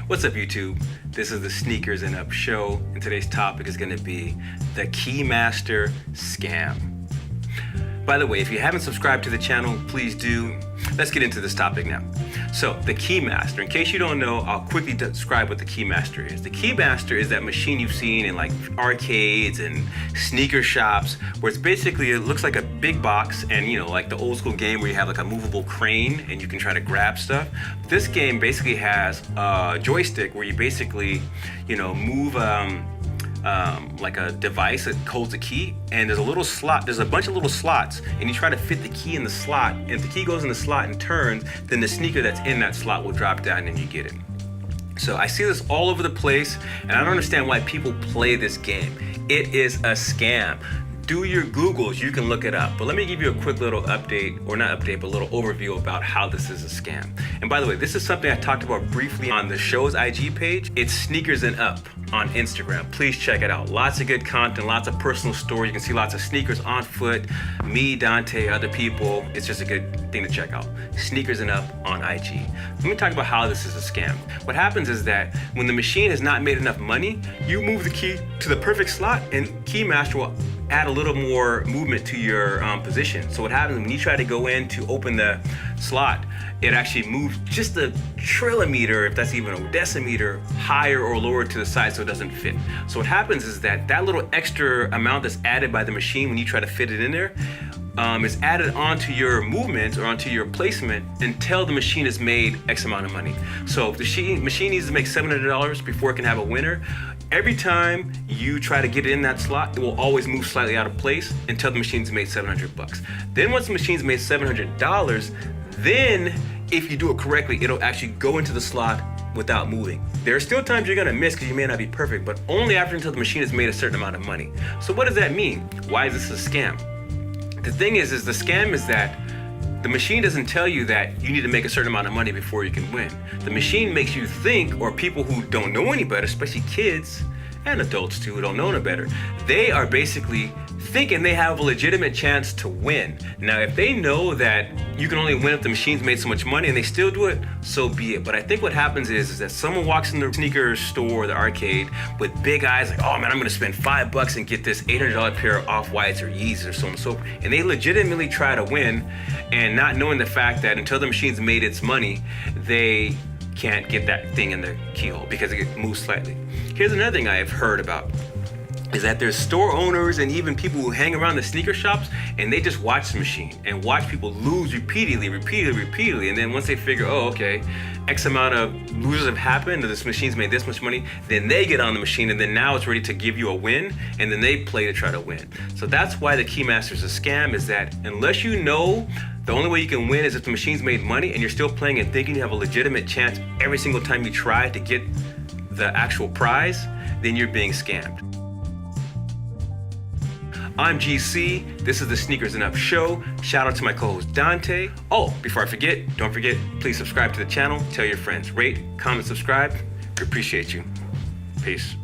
What's up, YouTube? This is the Sneakers and Up show, and today's topic is going to be the Keymaster scam. By the way, if you haven't subscribed to the channel, please do. Let's get into this topic now. So, the Keymaster, in case you don't know, I'll quickly describe what the Keymaster is. The Keymaster is that machine you've seen in like arcades and sneaker shops, where it's basically, it looks like a big box and, you know, like the old school game where you have like a movable crane and you can try to grab stuff. This game basically has a joystick where you basically, you know, move like a device that holds a key, and there's a little slot, there's a bunch of little slots, and you try to fit the key in the slot, and if the key goes in the slot and turns, then the sneaker that's in that slot will drop down and you get it. So I see this all over the place, and I don't understand why people play this game. It is a scam. Do your Googles, you can look it up. But let me give you a quick little update, or not update, but a little overview about how this is a scam. And by the way, this is something I talked about briefly on the show's IG page. It's Sneakers and Up on Instagram. Please check it out. Lots of good content, lots of personal stories. You can see lots of sneakers on foot, me, Dante, other people. It's just a good thing to check out. Sneakers and Up on IG. Let me talk about how this is a scam. What happens is that when the machine has not made enough money, you move the key to the perfect slot and Keymaster will add a little more movement to your position. So what happens when you try to go in to open the slot, it actually moves just a trillimeter, if that's even a decimeter, higher or lower to the side so it doesn't fit. So what happens is that that little extra amount that's added by the machine when you try to fit it in there is added onto your movement or onto your placement until the machine has made X amount of money. So if the machine needs to make $700 before it can have a winner, every time you try to get it in that slot, it will always move slightly out of place until the machine's made 700 bucks. Then once the machine's made $700, then if you do it correctly, it'll actually go into the slot without moving. There are still times you're gonna miss because you may not be perfect, but only after until the machine has made a certain amount of money. So what does that mean? Why is this a scam? The thing is the scam is that the machine doesn't tell you that you need to make a certain amount of money before you can win. The machine makes you think, or people who don't know any better, especially kids and adults too who don't know no better, they are basically thinking they have a legitimate chance to win. Now, if they know that you can only win if the machine's made so much money and they still do it, so be it. But I think what happens is that someone walks in the sneaker store or the arcade with big eyes like, oh man, I'm gonna spend $5 and get this $800 pair of Off-Whites or Yeezys or so on and so forth. And they legitimately try to win, and not knowing the fact that until the machine's made its money, they can't get that thing in the keyhole because it moves slightly. Here's another thing I have heard about, is that there's store owners and even people who hang around the sneaker shops and they just watch the machine and watch people lose repeatedly. And then once they figure, oh, okay, X amount of losers have happened, or this machine's made this much money, then they get on the machine and then now it's ready to give you a win, and then they play to try to win. So that's why the Keymaster is a scam, is that unless you know the only way you can win is if the machine's made money and you're still playing and thinking you have a legitimate chance every single time you try to get the actual prize, then you're being scammed. I'm GC, this is the Sneakers and Up show. Shout out to my co-host Dante. Oh, before I forget, don't forget, please subscribe to the channel, tell your friends, rate, comment, subscribe. We appreciate you. Peace.